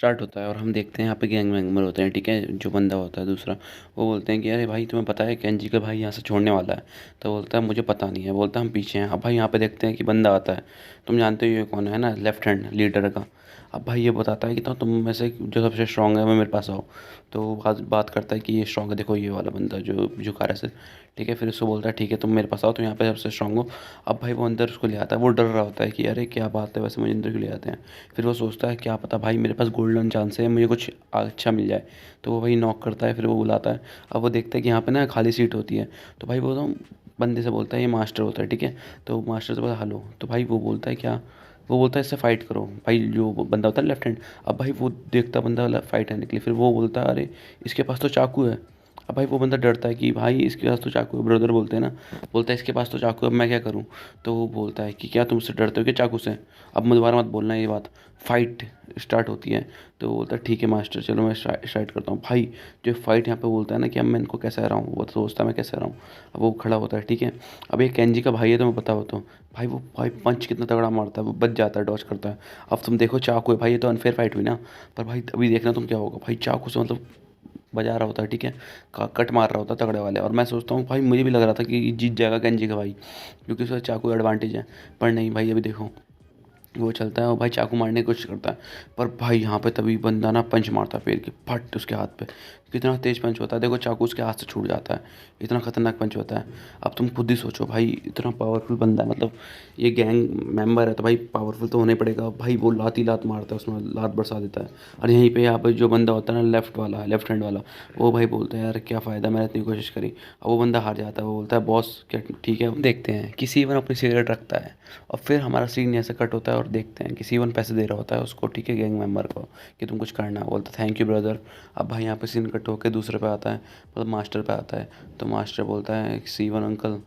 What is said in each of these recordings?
Start होता है और हम देखते हैं यहाँ पे गैंग मेंबर होते हैं, ठीक है। जो बंदा होता है दूसरा, वो बोलते हैं कि अरे भाई तुम्हें पता है केंजी का भाई यहाँ से छोड़ने वाला है। तो बोलता है मुझे पता नहीं है। बोलता है हम पीछे हैं। अब भाई यहाँ पे देखते हैं कि बंदा आता है। तुम जानते हो ये कौन है ना, लेफ्ट हैंड लीडर का। अब भाई ये बताता है कि तो तुम में से जो सबसे स्ट्रांग है वो मेरे पास आओ। तो वो बात बात करता है कि ये स्ट्रांग है, देखो ये वाला बंदा जो झुका रहा है सिर, ठीक है। फिर उसको बोलता है ठीक है तुम मेरे पास आओ, तुम यहाँ पे सबसे स्ट्रांग हो। अब भाई वो अंदर उसको ले आता है। वो डर रहा होता है कि अरे क्या बात है, वैसे मुझे अंदर क्यों ले आते हैं। फिर वो सोचता है क्या पता भाई मेरे पास गोल्डन चांस है, मुझे कुछ अच्छा मिल जाए। तो वो भाई नॉक करता है, फिर वो बुलाता है। अब वो देखता है कि यहाँ पे ना खाली सीट होती है। तो भाई वो तो बंदे से बोलता है, ये मास्टर होता है, ठीक है। तो मास्टर से बोलता है हेलो। तो भाई वो बोलता है क्या, वो बोलता है इससे फाइट करो भाई, जो वो बंदा होता है लेफ्ट हैंड। अब भाई वो देखता बंदा फाइट है निकली, फिर वो बोलता है अरे इसके पास तो चाकू है। अब भाई वो बंदा डरता है कि भाई इसके पास तो चाकू है, ब्रदर बोलते हैं ना। बोलता है इसके पास तो चाकू है, अब मैं क्या करूँ। तो वो बोलता है कि क्या तुम उससे डरते हो क्या चाकू से, अब मुझे दोबारा मत बोलना ये बात। फाइट स्टार्ट होती है। तो वो बोलता है ठीक है मास्टर, चलो मैं स्टार्ट करता हूँ भाई। जो फाइट यहाँ पे बोलता है ना कि अब मैं इनको कैसे हराऊँ, वो तो सोचता है मैं कैसे हराऊँ। अब वो खड़ा होता है, ठीक है। अब ये केंजी का भाई है तो मैं बता होता हूँ। भाई वो भाई पंच कितना तगड़ा मारता है, वो बच जाता है, डॉज करता है। अब तुम देखो चाकू है भाई, ये तो अनफेयर फाइट हुई ना। पर भाई अभी देखना तुम क्या होगा, भाई चाकू से मतलब बजा रहा होता है, ठीक है। कट मार रहा होता है तगड़े वाले। और मैं सोचता हूँ भाई, मुझे भी लग रहा था कि जीत जाएगा केंजी का भाई, क्योंकि उसका चाकू एडवांटेज है। पर नहीं भाई, अभी देखो वो चलता है और भाई चाकू मारने की कोशिश करता है। पर भाई यहाँ पे तभी बंदा ना पंच मारता है पैर की, फट उसके हाथ पे। कितना तेज पंच होता है, देखो चाकू उसके हाथ से छूट जाता है। इतना खतरनाक पंच होता है। अब तुम खुद ही सोचो भाई, इतना पावरफुल बंदा है, मतलब ये गैंग मेंबर है तो भाई पावरफुल तो होना ही पड़ेगा। भाई वो लात ही लात मारता है, उसमें लात बरसा देता है। और यहीं पे यहाँ पे जो बंदा होता है ना, लेफ्ट वाला, लेफ्ट हैंड वाला, वो भाई बोलता है यार क्या फ़ायदा, मैंने इतनी कोशिश करी। अब वो बंदा हार जाता है। वो बोलता है बॉस क्या ठीक है। देखते हैं कि सीवन अपनी सिगरेट रखता है। और फिर हमारा सीन ऐसे कट होता है और देखते हैं कि सीवन पैसे दे रहा होता है उसको, ठीक है, गैंग मेंबर को, कि तुम कुछ करना। बोलता है थैंक यू ब्रदर। अब भाई यहाँ पे सीन कट होकर दूसरे पे आता है, मतलब मास्टर पे आता है। तो मास्टर बोलता है सीवन अंकल।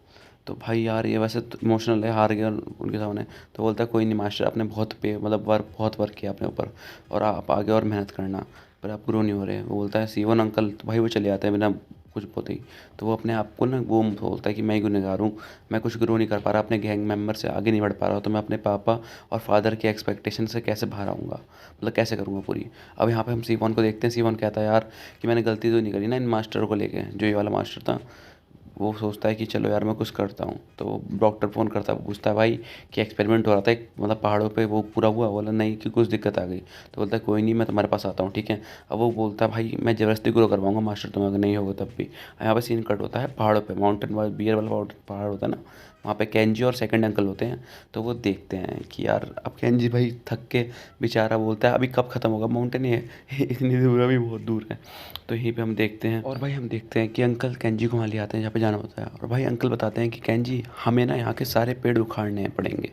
तो भाई यार ये वैसे तो इमोशनल है, हार गया उनके सामने। तो बोलता है कोई नहीं मास्टर, आपने बहुत पे मतलब वर्क, बहुत वर्क किया अपने ऊपर, और आप आगे और मेहनत करना, पर आप ग्रो नहीं हो रहे। वो बोलता है सीवन अंकल। तो भाई वो चले जाते हैं बिना कुछ बोलते ही। तो वो अपने आप को ना वो बोलता है कि मैं ही गुनहगार हूँ, मैं कुछ ग्रो नहीं कर पा रहा, अपने गैंग मेंबर से आगे नहीं बढ़ पा रहा, तो मैं अपने पापा और फादर के एक्सपेक्टेशन से कैसे बाहर आऊँगा, मतलब कैसे करूँगा पूरी। अब यहाँ पे हम सीवन को देखते हैं। सीवन कहता है यार कि मैंने गलती तो नहीं करी ना इन मास्टरों को लेके, जो ये वाला मास्टर था। वो सोचता है कि चलो यार मैं कुछ करता हूँ। तो डॉक्टर फ़ोन करता है, पूछता है भाई कि एक्सपेरिमेंट हो रहा था एक, मतलब पहाड़ों पे, वो पूरा हुआ। बोला नहीं कि कुछ दिक्कत आ गई। तो बोलता है कोई नहीं, मैं तुम्हारे पास आता हूँ, ठीक है। अब वो बोलता है भाई मैं ज़बरदस्ती ग्रो करवाऊंगा मास्टर तुम्हें, अगर नहीं होगा तब भी। यहाँ पे सीन कट होता है पहाड़ों पे, माउंटेन वाला बियर वाला पहाड़ होता है ना, वहाँ पे केंजी और सेकंड अंकल होते हैं। तो वो देखते हैं कि यार अब केंजी भाई थक के बेचारा बोलता है अभी कब ख़त्म होगा, माउंटेन है इतनी दूर, अभी बहुत दूर है। तो यहीं पे हम देखते हैं, और भाई हम देखते हैं कि अंकल केंजी को वहाँ ले आते हैं जहाँ पे जाना होता है। और भाई अंकल बताते हैं कि केंजी हमें ना यहाँ के सारे पेड़ उखाड़ने पड़ेंगे।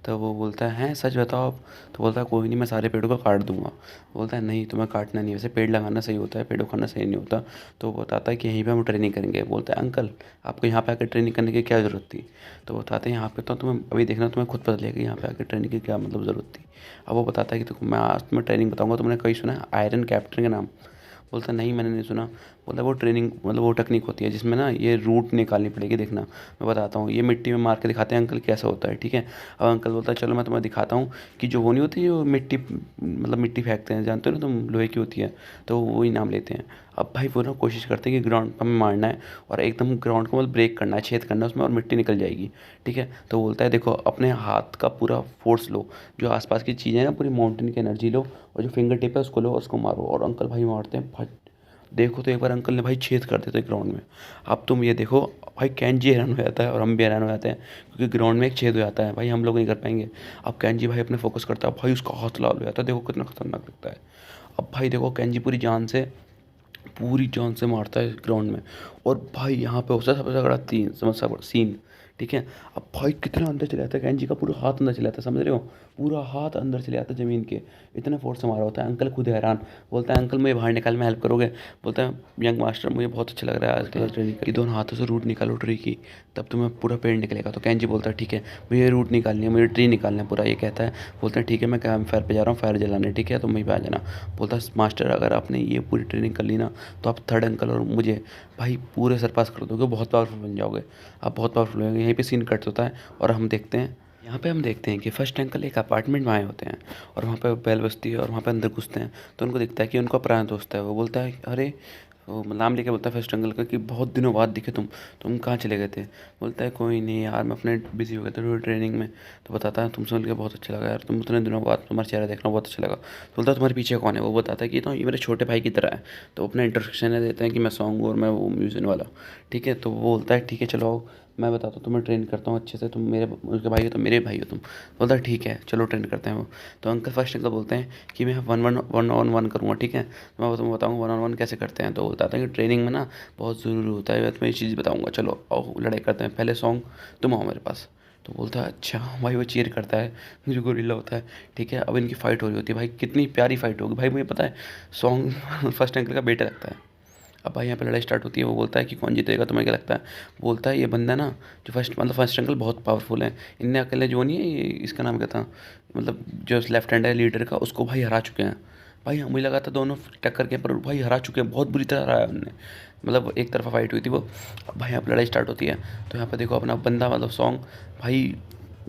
तो वो बोलता है हैं सच बताओ आप। तो बोलता है कोई नहीं, मैं सारे पेड़ों को काट दूंगा। बोलता है नहीं तुम्हें काटना नहीं, वैसे पेड़ लगाना सही होता है, पेड़ उखाड़ना सही नहीं होता। तो वो बताता है कि यहीं पे हम ट्रेनिंग करेंगे। बोलता है अंकल आपको यहाँ पे आकर ट्रेनिंग करने की क्या ज़रूरत थी। तो वो बताते हैं यहाँ पे तो तुम्हें अभी देखना, तुम्हें खुद पता लगेगा यहाँ पे आकर ट्रेनिंग की क्या मतलब ज़रूरत थी। अब वो बताता है कि तो मैं आज तुम्हें ट्रेनिंग बताऊँगा, तुमने कहीं सुना है आयरन कैप्टन का नाम। बोलता नहीं मैंने नहीं सुना। बोलता वो ट्रेनिंग मतलब वो टेक्निक होती है जिसमें ना ये रूट निकालनी पड़ेगी, देखना मैं बताता हूँ। ये मिट्टी में मार के दिखाते हैं अंकल कैसा होता है, ठीक है। अब अंकल बोलता है चलो मैं तुम्हें दिखाता हूँ कि जो वो नहीं होती, जो मिट्टी मतलब मिट्टी फेंकते हैं, जानते हो ना तुम, लोहे की होती है। तो वही नाम लेते हैं। अब भाई वो ना कोशिश करते हैं कि ग्राउंड पर हमें मारना है, और एकदम ग्राउंड को मतलब ब्रेक करना है, छेद करना है उसमें, और मिट्टी निकल जाएगी, ठीक है। तो बोलता है देखो अपने हाथ का पूरा फोर्स लो, जो आसपास की चीज़ें हैं ना, पूरी माउंटेन की एनर्जी लो, और जो फिंगर टिप है उसको लो और उसको मारो। और अंकल भाई मारते हैं, फट। देखो तो एक बार अंकल ने भाई छेद कर देते ग्राउंड में। अब तुम ये देखो, भाई कैंजी हैरान हो जाता है और हम भी हैरान हो जाते हैं, क्योंकि ग्राउंड में एक छेद हो जाता है, भाई हम लोग नहीं कर पाएंगे। अब कैंजी भाई अपने फोकस करता है, भाई उसका हाथ लाल हो जाता है, देखो कितना खतरनाक लगता है। अब भाई देखो कैंजी पूरी जान से मारता है ग्राउंड में। और भाई यहाँ पे होता है सबसे तगड़ा तीन समस्या सीन, ठीक है। अब भाई कितना अंदर चला जाता है कैंजी का, पूरा हाथ अंदर चला जाता है, समझ रहे हो, पूरा हाथ अंदर चले जाता है ज़मीन के, इतना फोर्स से मारा होता है। अंकल खुद हैरान। बोलता है अंकल मुझे बाहर निकाल में हेल्प करोगे। बोलता है यंग मास्टर मुझे बहुत अच्छा लग रहा है आजकल ट्रेनिंग की, दोनों हाथों से रूट निकालो ट्री की, तब तुम्हें पूरा पेड़ निकलेगा। तो कैंजी बोलता है ठीक है मुझे रूट निकालनी है, मुझे ट्री निकालना है पूरा, ये कहता है। बोलता है ठीक है मैं कैंप फायर पे जा रहा हूँ फायर जलाने, ठीक है तुम वहीं पे आ जाना। बोलता है मास्टर अगर आपने ये पूरी ट्रेनिंग कर ली ना, तो आप थर्ड अंकल और मुझे भाई पूरे सरपास कर दोगे, बहुत पावरफुल बन जाओगे, आप बहुत पावरफुल हो। यहीं पे सीन कट होता है और हम देखते हैं यहाँ पे हम देखते हैं कि फर्स्ट अंकल एक अपार्टमेंट में आए होते हैं और वहाँ पे बेल बजती है और वहाँ पे अंदर घुसते हैं। तो उनको दिखता है कि उनका पुराना दोस्त है। वो बोलता है अरे, वो नाम लेके बोलता है फर्स्ट अंकल का कि बहुत दिनों बाद दिखे तुम कहाँ चले गए थे। बोलता है कोई नहीं यार, मैं अपने बिजी हो गया था थोड़ी ट्रेनिंग में। तो बताता है तुमसे मिलकर बहुत अच्छा लगा यार, तुम उतने दिनों बाद तुम्हारा चेहरा देखना बहुत अच्छा लगा। तो बोलता है तुम्हारे पीछे कौन है। वो बताता है कि तो ये मेरे छोटे भाई की तरह है। तो अपना इंट्रोडक्शन देते हैं कि मैं सॉन्ग और मैं वो म्यूजिक वाला। ठीक है, तो वो बोलता है ठीक है चलो आओ, मैं बताता हूँ तुम्हें, ट्रेन करता हूँ अच्छे से, तुम मेरे उसके भाई हो तो मेरे भाई हो तुम। बोलता है ठीक है चलो ट्रेन करते हैं वो। तो अंकल फर्स्ट अंकल बोलते हैं कि मैं one one one on one करूँगा, ठीक है, तो मैं तुम्हें बताऊँगा वन ऑन वन कैसे करते हैं। तो वो बताता है कि ट्रेनिंग में ना बहुत ज़रूरी होता है, मैं तुम्हें ये चीज़ बताऊँगा, चलो आओ लड़ाई करते हैं, पहले सॉन्ग तुम आओ मेरे पास। तो बोलता है अच्छा भाई, वो चीयर करता है जो गोरिल्ला होता है। ठीक है, अब इनकी फ़ाइट हो रही होती है, भाई कितनी प्यारी फ़ाइट होगी भाई, मुझे पता है सॉन्ग फर्स्ट अंकल का बेटा लगता है। अब भाई यहाँ पे लड़ाई स्टार्ट होती है। वो बोलता है कि कौन जीतेगा, तुम्हें क्या लगता है। बोलता है ये बंदा ना, जो फर्स्ट अंकल बहुत पावरफुल है, इनने अकेले जो नहीं है ये, इसका नाम क्या था, मतलब जो लेफ्ट हैंड है लीडर का, उसको भाई हरा चुके हैं। भाई मुझे लगा था दोनों टक्कर के, पर भाई हरा चुके हैं, बहुत बुरी तरह हराया उनने। मतलब एक तरफा फाइट हुई थी वो। अब भाई यहाँ पे लड़ाई स्टार्ट होती है। तो यहाँ पे देखो अपना बंदा मतलब सॉन्ग भाई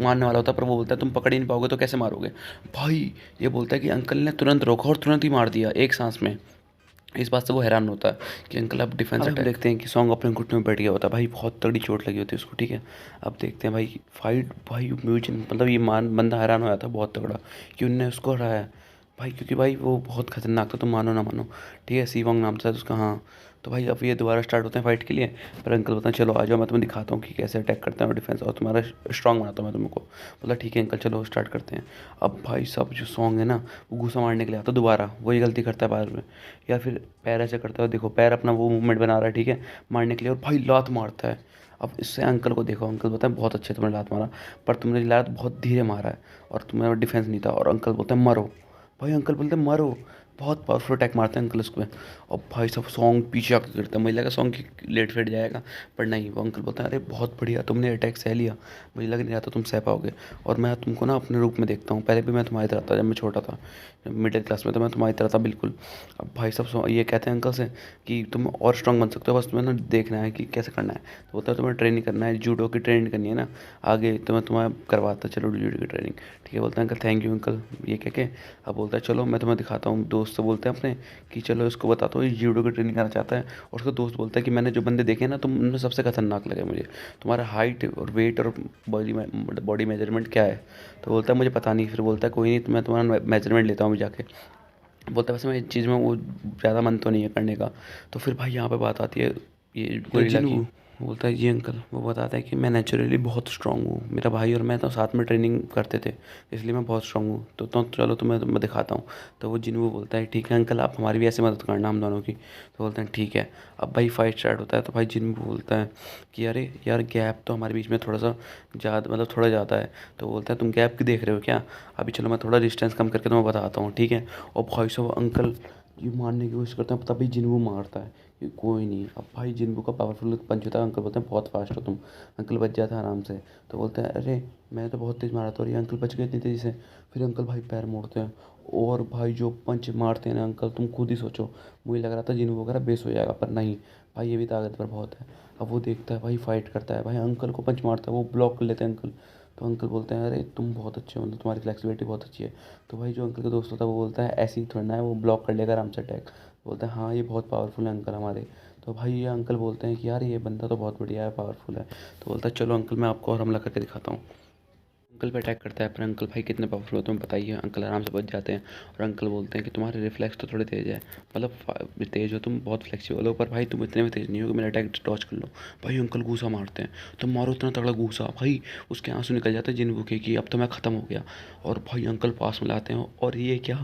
मारने वाला होता है, पर वो बोलता है तुम पकड़ ही नहीं पाओगे तो कैसे मारोगे। भाई ये बोलता है कि अंकल ने तुरंत रोका और तुरंत ही मार दिया एक सांस में। इस बात से वो हैरान होता है कि अंकल अब डिफेंस अटैक। देखते हैं कि सॉन्ग अपने घुटने में बैठ गया होता है, भाई बहुत तगड़ी चोट लगी होती है उसको। ठीक है, अब देखते हैं भाई फाइट, भाई म्यूजिक मतलब ये मान बंदा हैरान हो जाता है बहुत तगड़ा कि उनने उसको हराया है। भाई क्योंकि भाई वो बहुत खतरनाक था, तुम मानो ना मानो। ठीक है, सी वोंग नाम था उसका, हाँ। तो भाई अब ये दोबारा स्टार्ट होते हैं फाइट के लिए। पर अंकल बताएं चलो आ जाओ, मैं तुम्हें दिखाता हूँ कि कैसे अटैक करते हैं और डिफेंस, और तुम्हारा स्ट्रांग बनाता हूँ मैं तुमको। बोला ठीक है अंकल चलो स्टार्ट करते हैं। अब भाई सब जो सॉन्ग है ना, वो घूसा मारने के लिए आता है दोबारा, वही गलती करता है बाद में, या फिर पैर ऐसे करता है, देखो पैर अपना वो मूवमेंट बना रहा है, ठीक है, मारने के लिए, और भाई लात मारता है। अब इससे अंकल को देखो, अंकल बोलता है बहुत अच्छे तुमने लात मारा, पर तुमने लात बहुत धीरे मारा है और तुम्हारा डिफेंस नहीं था। और अंकल बोलते हैं मरो। भाई अंकल बोलते हैं मरो। बहुत पावरफुल अटैक मारते हैं अंकल उस पर। और भाई सब सॉन्ग पीछे आके गिरता है, मुझे लगा सॉन्ग की लेट फेट जाएगा, पर नहीं, वो अंकल बोलता है अरे बहुत बढ़िया तुमने अटैक सह लिया, मुझे लग नहीं रहा था तुम सह पाओगे, और मैं तुमको ना अपने रूप में देखता हूँ, पहले भी मैं तुम्हारी तरह था जब मैं छोटा था, मिडिल क्लास में, तो मैं तुम्हारी तरह था बिल्कुल। अब भाई सब ये कहते हैं अंकल से कि तुम और स्ट्रांग बन सकते हो, बस तुम्हें ना देखना है कि कैसे करना है। तो बोलता है तुम्हें ट्रेनिंग करना है, जूडो की ट्रेनिंग करनी है ना आगे, तो मैं तुम्हें करवाता, चलो जूडो की ट्रेनिंग। ठीक है, बोलता है अंकल थैंक यू अंकल, ये कह के अब बोलता है चलो मैं तुम्हें दिखाता हूँ। दोस्त से बोलते हैं अपने कि चलो इसको बताता हूँ, ये जूडो की ट्रेनिंग करना चाहता है। और उसका दोस्त बोलता है कि मैंने जो बंदे देखे हैं ना, तुम उनमें सबसे खतरनाक लगे मुझे, तुम्हारा हाइट और वेट और बॉडी मेजरमेंट क्या है। तो बोलता है मुझे पता नहीं। फिर बोलता है कोई नहीं, तो मैं तुम्हारा मेजरमेंट लेता हूँ अभी जाके। बोलता है वैसे मैं इस चीज़ में वो ज़्यादा मन तो नहीं है करने का। तो फिर भाई यहाँ पे बात आती है ये गोरिल्ला की। वो बोलता है जी अंकल, वो बताता है कि मैं नेचुरली बहुत स्ट्रांग हूँ, मेरा भाई और मैं तो साथ में ट्रेनिंग करते थे, इसलिए मैं बहुत स्ट्रांग हूँ। तो चलो तुम्हें मैं दिखाता हूँ। तो वो जिन्हों बोलता है ठीक है अंकल, आप हमारी भी ऐसे मदद करना हम दोनों की। तो बोलते हैं ठीक है। अब भाई फाइट स्टार्ट होता है। तो भाई जिन्हों बोलता है कि अरे यार गैप तो हमारे बीच में थोड़ा सा ज़्यादा, मतलब थोड़ा ज़्यादा है। तो बोलता है तुम गैप की देख रहे हो क्या, अभी चलो मैं थोड़ा डिस्टेंस कम करके तुम्हें बताता हूँ, ठीक है। और भाई साहब अंकल ये मारने की कोशिश करते हैं, तभी जिन्हों मारता है कि कोई नहीं। अब भाई जिन्हों का पावरफुल पंच होता है, अंकल बोलते हैं बहुत फास्ट हो तुम, अंकल बच जाता है आराम से। तो बोलते हैं अरे मैं तो बहुत तेज़ मारा था और ये अंकल बच गए इतनी तेज़ी से। फिर अंकल भाई पैर मोड़ते हैं, और भाई जो पंच मारते हैं ना अंकल, तुम खुद ही सोचो, मुझे लग रहा था जिन्हों वगैरह बेस हो जाएगा, पर नहीं, भाई ये भी ताकतवर बहुत है। अब वो देखता है भाई फाइट करता है, भाई अंकल को पंच मारता है, वो ब्लॉक कर लेते हैं अंकल। तो अंकल बोलते हैं अरे तुम बहुत अच्छे हो, मतलब तुम्हारी फ्लेक्सिबिलिटी बहुत अच्छी है। तो भाई जो अंकल का दोस्त होता है वो बोलता है ऐसे ही थोड़ा ना है, वो ब्लॉक कर लेगा आराम से अटैक। बोलता है हाँ ये बहुत पावरफुल है अंकल हमारे। तो भाई ये अंकल बोलते हैं कि यार ये बंदा तो बहुत बढ़िया है, पावरफुल है। तो बोलता है चलो अंकल मैं आपको और हमला करके दिखाता हूँ। अंकल पे अटैक करता है, पर अंकल भाई कितने पावरफुल हो तुम बताइए। अंकल आराम से बच जाते हैं। और अंकल बोलते हैं कि तुम्हारे रिफ्लेक्स तो थोड़े तेज़ है, मतलब तेज़ हो तुम, बहुत फ्लेक्सिबल हो, पर भाई तुम इतने में तेज़ नहीं हो कि मेरा अटैक डॉच कर लो। भाई अंकल घूसा मारते हैं, तुम मारो इतना तगड़ा घूसा, भाई उसके आंसू निकल जाते हैं जिन वो कि अब तो मैं ख़त्म हो गया। और भाई अंकल पास में लाते हैं, और ये क्या,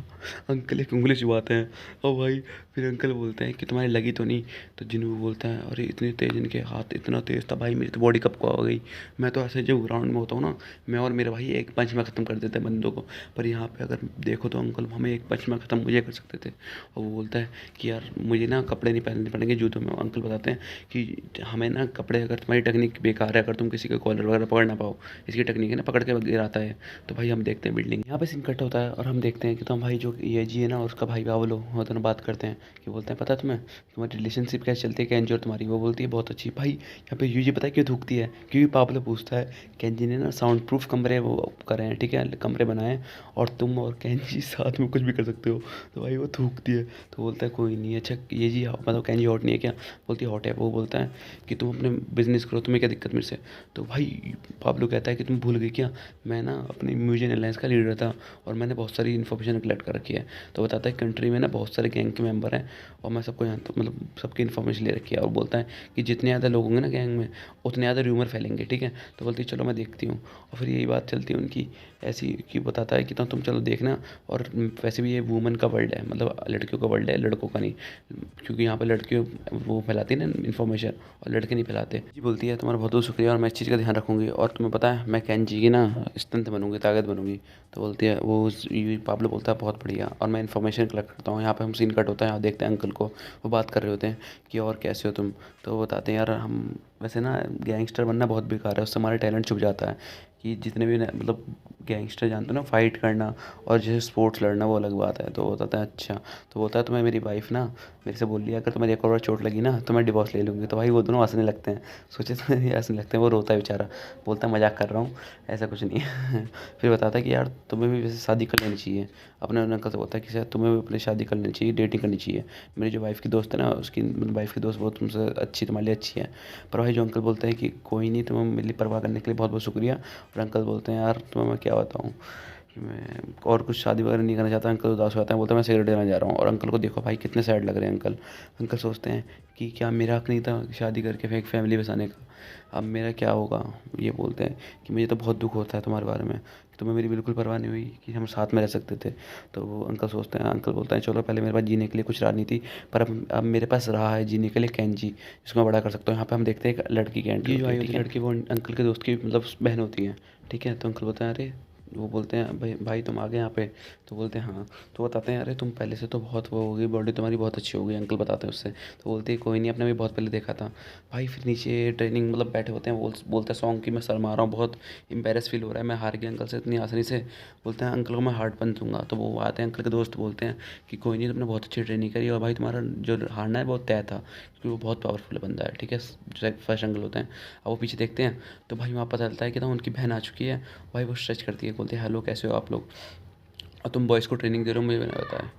अंकल एक उंगली चुबाते हैं। और भाई फिर अंकल बोलते हैं कि तुम्हारी लगी तो नहीं। तो जिन्हों बोलता है अरे इतनी तेज़ इनके हाथ, इतना तेज़ था भाई मेरी तो बॉडी कब को हो गई। मैं तो ऐसे जब ग्राउंड में होता हूँ ना, मैं और मेरे भाई एक पंच में ख़त्म कर देते हैं बंदों को। पर यहाँ पे अगर देखो तो अंकल हमें एक पंच में ख़त्म मुझे कर सकते थे। और वो बोलता है कि यार मुझे ना कपड़े नहीं पहनने पड़ेंगे जूतों में। अंकल बताते हैं कि हमें ना कपड़े, अगर तुम्हारी टेक्निक बेकार है, अगर तुम किसी का कॉलर वगैरह पकड़ ना पाओ, इसकी टेक्निक है ना पकड़ के गिराता है। तो भाई हम देखते हैं बिल्डिंग, यहाँ पे सीन कट होता है और हम देखते हैं कि तो हम भाई जो ये जी है ना, उसका भाई बावलो, वो दोनों बात करते हैं कि बोलते हैं पता है तुम्हें तुम्हारी रिलेशनशिप कैसे चलती है कैंजी और तुम्हारी। वो बोलती है बहुत अच्छी। भाई यहाँ पे यूजी पता है क्यों थूकती है, क्योंकि पावलो पूछता है कैंजी ने ना साउंड प्रूफ कमरे कमरे वो करे हैं, ठीक है, कमरे बनाए हैं, और तुम और कैंची साथ में कुछ भी कर सकते हो। तो भाई वो थूकती है। तो बोलता है कोई नहीं, अच्छा ये जी मतलब कैंची हॉट नहीं है क्या? बोलती है हॉट है। वो बोलता है कि तुम अपने बिजनेस करो, तुम्हें क्या दिक्कत मेरे से? तो भाई पाब्लो कहता है कि तुम भूल गई क्या, मैं ना अपनी म्यूजियन एलायंस का लीडर था, और मैंने बहुत सारी इन्फॉर्मेशन कलेक्ट कर रखी है। तो बताता है कंट्री में ना बहुत सारे गैंग के मेंबर हैं, और मैं सबको जानता हूँ, मतलब सबकी इन्फॉर्मेशन ले रखी है। और बोलता है कि जितने ज़्यादा लोग होंगे ना गैंग में, उतने ज़्यादा र्यूमर फैलेंगे, ठीक है। तो बोलती है चलो मैं देखती हूँ। और फिर यही बात चलती है उनकी ऐसी कि बताता है कि तुम चलो देखना। और वैसे भी ये वुमन का वर्ल्ड है, मतलब लड़कियों का वर्ल्ड है, लड़कों का नहीं, क्योंकि यहाँ पे लड़कियों वो फैलाती है ना इन्फॉर्मेशन, और लड़के नहीं फैलाते। जी बोलती है तुम्हारा बहुत बहुत शुक्रिया, और मैं इस चीज़ का ध्यान रखूँगी, और तुम्हें पता है मैं कैंची की ना स्ट्रेंथ बनूंगी, ताकत बनूंगी। तो बोलती है वो पाब्लो बोलता है बहुत बढ़िया, और मैं इन्फॉर्मेशन कलेक्ट करता हूँ। यहाँ पे हम सीन कट होता है, यहाँ देखते हैं अंकल को, वो बात कर रहे होते हैं कि और कैसे हो तुम। तो वो बताते हैं यार हम वैसे ना गैंगस्टर बनना बहुत बेकार है, उससे हमारा टैलेंट छुप जाता है। कि जितने भी मतलब गैंगस्टर जानते हो ना, फाइट करना और जैसे स्पोर्ट्स लड़ना वो अलग बात है। तो वो बताता है अच्छा। तो बोलता है तुम्हें मेरी वाइफ ना मेरे से बोल लिया, अगर तुम्हें एक और बार चोट लगी ना तो मैं डिवोर्स ले लूँगी। तो भाई वो दोनों हंसने लगते हैं, सोचे तो हंसने लगते हैं, वो रोता है बेचारा, बोलता है मजाक कर रहा हूँ, ऐसा कुछ नहीं है। फिर बताता है कि यार तुम्हें भी वैसे शादी कर लेनी चाहिए। अपने अंकल से बोलता है कि शायद तुम्हें भी अपनी शादी कर लेनी चाहिए, डेटिंग करनी चाहिए। मेरी जो वाइफ की दोस्त है ना, उसकी मतलब वाइफ की दोस्त बहुत तुमसे अच्छी, तुम्हारे लिए अच्छी है। पर भाई जो अंकल बोलते हैं कि कोई नहीं, तुम्हें मेरी परवाह करने के लिए बहुत बहुत शुक्रिया। और अंकल बोलते हैं यार तुम्हें मैं क्या बताऊँ कि मैं और कुछ शादी वगैरह नहीं करना चाहता। अंकल उदास हो जाते हैं, बोलते हैं मैं सिगरेट लेने जा रहा हूँ। और अंकल को देखो भाई कितने सैड लग रहे हैं अंकल। अंकल सोचते हैं कि क्या मेरा हक नहीं था शादी करके एक फैमिली बसाने का, अब मेरा क्या होगा। ये बोलते हैं कि मुझे तो बहुत दुख होता है तुम्हारे बारे में, तुम्हें मेरी बिल्कुल परवाह नहीं हुई कि हम साथ में रह सकते थे। तो वो अंकल सोचते हैं, अंकल बोलते हैं चलो पहले मेरे पास जीने के लिए कुछ राजनीति, पर अब मेरे पास रहा है जीने के लिए कैंची, जिसको मैं बड़ा कर सकता हूँ। यहाँ पे हम देखते हैं एक लड़की की एंट्री, जो आई होती है लड़की, वो अंकल के दोस्त की मतलब बहन होती है, ठीक है। तो अंकल बोलते हैं अरे, वो बोलते हैं भाई भाई तुम आ गए यहाँ पे। तो बोलते हैं हाँ। तो बताते हैं अरे तुम पहले से तो बहुत वो हो गई, बॉडी तुम्हारी बहुत अच्छी हो गई, अंकल बताते हैं उससे। तो बोलते हैं कोई नहीं, अपने भी बहुत पहले देखा था। भाई फिर नीचे ट्रेनिंग मतलब बैठे होते हैं, बोलता है सॉन्ग की मैं शर्मा रहा हूँ, बहुत एम्बेरस फील हो रहा है, मैं हार गया अंकल से इतनी आसानी से। बोलते हैं अंकल को मैं हार्ट पंच दूंगा। तो वो आते हैं अंकल के दोस्त, बोलते हैं कि कोई नहीं, तुमने बहुत अच्छी ट्रेनिंग करी, और भाई तुम्हारा जो हारना है बहुत तय था, क्योंकि वो बहुत पावरफुल बंदा है, ठीक है, जो फर्स्ट अंकल होते हैं। अब वो पीछे देखते हैं, तो भाई वहाँ पता चलता है कि ना उनकी बहन आ चुकी है। भाई वो स्ट्रेच करती है, बोलते हैं हेलो कैसे हो आप लोग, और तुम बॉयज़ को ट्रेनिंग दे रहे हो, मुझे नहीं पता है।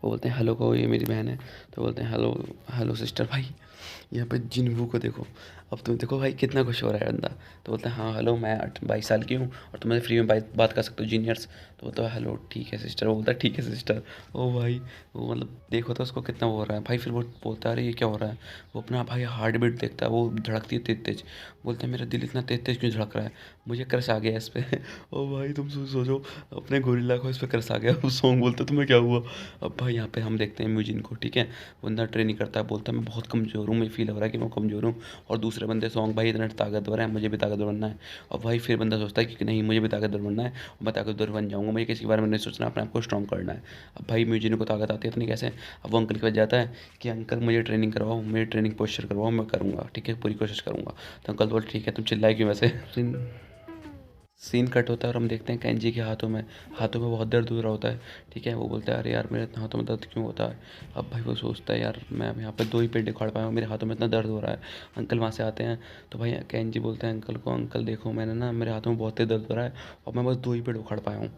वो बोलते हैं हेलो कहो, ये मेरी बहन है। तो बोलते हैं हेलो, हेलो सिस्टर। भाई यहाँ पे जिन्वू को देखो, अब तुम देखो भाई कितना खुश हो रहा है बंदा। तो बोलता है हाँ हेलो, मैं 22 साल की हूँ, और तुम मुझे फ्री में बात कर सकते हो जीनियर्स। तो बोलता है हेलो ठीक है सिस्टर। वो बोलता है ठीक है सिस्टर। ओ भाई वो मतलब देखो तो उसको कितना वो हो रहा है भाई। फिर वो बोलता है अरे ये क्या हो रहा है। वो अपना भाई हार्ट बीट देखता है, वो धड़कती है तेज तेज। बोलता है मेरा दिल इतना तेज तेज क्यों धड़क रहा है, मुझे क्रश आ गया इस पर। ओ भाई तुम सोचो, अपने गोरिल्ला को इस पर क्रश आ गया। वो सॉन्ग बोलते तुम्हें क्या हुआ। अब भाई यहाँ पे हम देखते हैं म्यूजिन को, ठीक है, बंदा ट्रेनिंग करता है, बोलता है मैं बहुत कमज़ोर हूँ, मुझे फील हो रहा है कि मैं कमज़ोर हूँ। और दूसरे बंदे सॉन्ग भाई इतना ताकतवर है, मुझे भी ताकतवर बनना है। और भाई फिर बंदा सोचता है कि नहीं मुझे भी ताकतवर बनना है, और मैं ताकतवर बन जाऊँगा, मुझे किसी के बारे में नहीं सोचना, अपने आप को स्ट्रॉन्ग करना है। अब भाई म्यूजिन को ताकत आती है इतनी कैसे। अब वो अंकल के पास जाता है कि अंकल मुझे ट्रेनिंग करवाओ, मेरी ट्रेनिंग पोस्चर करवाओ, मैं करूँगा, ठीक है, पूरी कोशिश करूँगा। तो अंकल बोल ठीक है, तुम चिल्लाए क्यों वैसे। सीन कट होता है, और हम देखते हैं कैंजी के हाथों में बहुत दर्द हो रहा होता है, ठीक है। वो बोलता है अरे यार मेरे हाथों में दर्द क्यों होता है। अब भाई वो सोचता है यार मैं यहाँ पे 2 ही पेड़ उखाड़ पाया हूँ, मेरे हाथों में इतना दर्द हो रहा है। अंकल वहाँ से आते हैं, तो भाई कैंजी बोलते हैं अंकल को, अंकल देखो मैंने ना मेरे हाथों में बहुत तेज दर्द हो रहा है, और मैं बस 2 ही पेड़ उखाड़ पाया हूँ।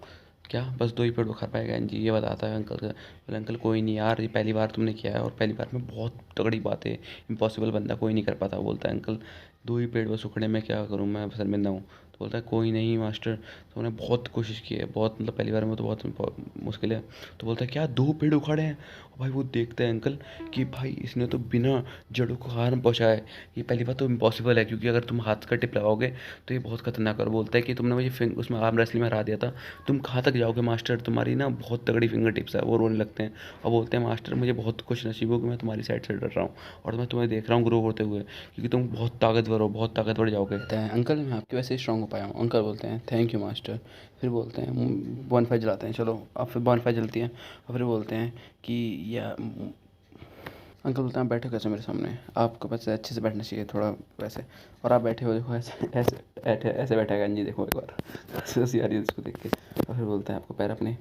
क्या बस 2 ही पेड़ उखाड़ पाएगा कैंजी, ये बताता है अंकल से। बोले अंकल कोई नहीं यार, ये पहली बार तुमने किया है, और पहली बार में बहुत तगड़ी बात है, इम्पॉसिबल बंदा कोई नहीं कर पाता। बोलता है अंकल 2 ही पेड़ बस उखड़े, मैं क्या करूँ, मैं शर्मिंदा हूँ। तो बोलता है कोई नहीं मास्टर, तो मैंने बहुत कोशिश की है, बहुत मतलब पहली बार में तो बहुत मुश्किल है। तो बोलता है क्या 2 पेड़ उखाड़े हैं। और भाई वो देखते हैं अंकल कि भाई इसने तो बिना जड़ों को हार्म पहुँचाया है, ये पहली बात तो इम्पॉसिबल है, क्योंकि अगर तुम हाथ का टिप लगाओगे तो ये बहुत खतरनाक है। और बोलता है कि तुमने मुझे उसमें आर्म रेसलिंग में हरा दिया था, तुम कहाँ तक जाओगे मास्टर, तुम्हारी ना बहुत तगड़ी फिंगर टिप्स है। वो रोने लगते हैं, और बोलते हैं मास्टर मुझे बहुत खुश नसीब हो कि मैं तुम्हारी साइड से डर रहा हूँ, और मैं तुम्हें देख रहा हूँ ग्रो होते हुए, क्योंकि तुम बहुत ताकतवर हो, बहुत ताकतवर जाओगे। कहते हैं अंकल मैं आपकी वैसे ही स्ट्रॉन्ग हो पाया हूँ। अंकल बोलते हैं थैंक यू मास्टर। फिर बोलते हैं बॉनफायर जलाते हैं, चलो अब फिर बॉनफायर जलती है। और फिर बोलते हैं कि या अंकल बोलते हैं आप बैठो कैसे मेरे सामने, आपको वैसे अच्छे से बैठना चाहिए थोड़ा वैसे, और आप बैठे हो देखो ऐसे ऐसे ऐसे बैठा है जी, देखो एक बार हंसी हंसी आ रही है उसको देख के। और फिर बोलते हैं आपको पैर अपने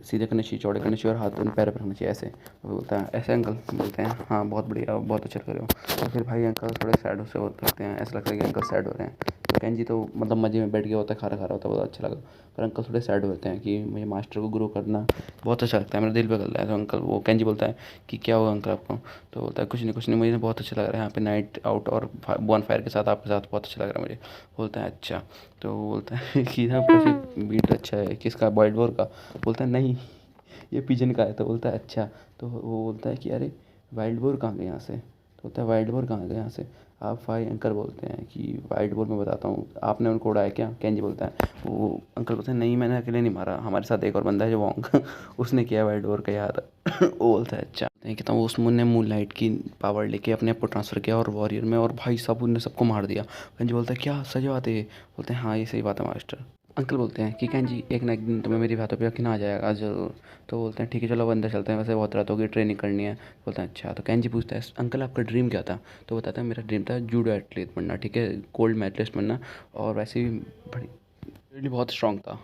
सीधे करने चाहिए, चौड़े करने चाहिए, और हाथ दोनों पैर पर रखना चाहिए ऐसे। और बोलता है ऐसे अंकल। बोलते हैं हाँ बहुत बढ़िया, बहुत अच्छा कर रहे हो। और फिर भाई अंकल थोड़े सैड से लगते हैं, ऐसा लगता है कि अंकल सैड हो रहे हैं। कैंजी तो मतलब मज़े में बैठ गया होता है, खाना खा रहा होता है, बहुत अच्छा लगा। पर अंकल थोड़े सैड होते हैं कि मुझे मास्टर को ग्रो करना बहुत अच्छा लगता है, मेरा दिल पिघल रहा है। तो अंकल वो कैंजी बोलता है कि क्या हुआ अंकल आपको? तो बोलता है कुछ नहीं, मुझे ना बहुत अच्छा लग रहा है यहाँ पे नाइट आउट और बॉन फायर के साथ आपके साथ, बहुत अच्छा लग रहा है मुझे। बोलता है अच्छा। तो वो बोलता है कि ना काफ़ी बीट अच्छा है, किसका, वाइल्ड वॉर का? बोलता है नहीं, ये पिजन का है। तो बोलता है अच्छा। तो वो बोलता है कि अरे वाइल्ड बोर कहाँ गए यहाँ से? तो बोलता है वाइल्ड बोर कहाँ गए यहाँ से? आप भाई अंकल बोलते हैं कि वाइल्ड बोर मैं बताता हूँ, आपने उनको उड़ाया क्या? कैंजी बोलता है। वो अंकल बोलते हैं नहीं, मैंने अकेले नहीं मारा, हमारे साथ एक और बंदा है जो वोंग उसने किया वाइल्ड बोर का याद वो बोलता है अच्छा। नहीं कहता हूँ उसने ने मून लाइट की पावर लेके अपने आप को ट्रांसफ़र किया और वॉरियर में, और भाई साहब उनने सबको मार दिया। कैंजी बोलता है क्या सच बात है? बोलते हैं हाँ ये सही बात है मास्टर। अंकल बोलते हैं कि कैंजी एक ना एक दिन तुम्हें मेरी बातों पे यकीन आ जाएगा ज़रूर। तो बोलते हैं ठीक है चलो अब अंदर चलते हैं, वैसे बहुत रात होगी, ट्रेनिंग करनी है। बोलते हैं अच्छा। तो कैंजी पूछता है अंकल आपका ड्रीम क्या था? तो बताता है मेरा ड्रीम था जूडो एथलीट बनना, ठीक है, गोल्ड मेडलिस्ट बनना, और वैसे भी बड़ी really बहुत स्ट्रांग था।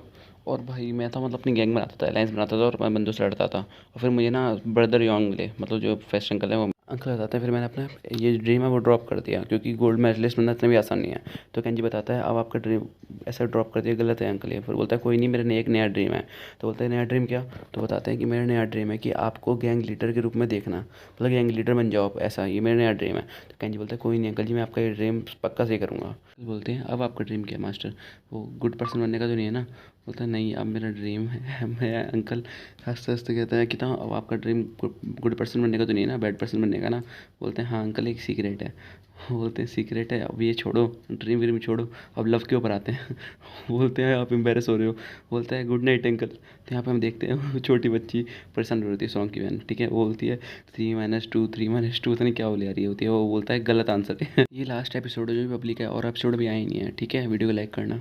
और भाई मैं था मतलब अपनी गैंग बनाता था, अलायंस बनाता था और मैं बंदों से लड़ता था। और फिर मुझे ना ब्रदर यॉन्ग मिले, मतलब जो फर्स्ट अंकल है वो अंकल बताते हैं, फिर मैंने अपना ये ड्रीम है वो ड्रॉप कर दिया क्योंकि गोल्ड मेडलिस्ट बनना इतना भी आसान नहीं है। तो कैंजी बताता है अब आपका ड्रीम ऐसा ड्रॉप कर दिया, गलत है अंकल ये। फिर बोलता है कोई नहीं, मेरा एक नया ड्रीम है। तो बोलते हैं नया ड्रीम क्या? तो बताते हैं कि मेरा नया ड्रीम है कि आपको गैंग लीडर के रूप में देखना, मतलब गैंग लीडर बन जाओ आप, ऐसा ये मेरा नया ड्रीम है। तो कैंजी बोलता है कोई नहीं अंकल जी, मैं आपका ये ड्रीम पक्का सही करूँगा। बोलते हैं अब आपका ड्रीम क्या है मास्टर? वो गुड पर्सन बनने का तो नहीं है ना? बोलता है नहीं अब मेरा ड्रीम है मैं अंकल हंसते हंसते कहता है कि अब आपका ड्रीम गुड पर्सन बनने का तो नहीं है ना, बैड पर्सन बनने का ना? बोलते हैं हाँ अंकल एक सीक्रेट है। बोलते हैं सीक्रेट है, अब ये छोड़ो, ड्रीम व्रीम छोड़ो, अब लव के ऊपर आते हैं बोलते हैं आप एम्बेरस हो रहे हो। बोलता है गुड नाइट अंकल। तो यहाँ पे हम देखते हैं छोटी बच्ची परेशान हो रही है सॉन्ग की बहन, ठीक है, वो बोलती है 3 - 2 3 - 2, पता नहीं क्या बोले आ रही होती है, वो बोलता है गलत आंसर है ये लास्ट एपिसोड है जो भी पब्लिक है और एपिसोड भी आए नहीं है, ठीक है, वीडियो को लाइक करना।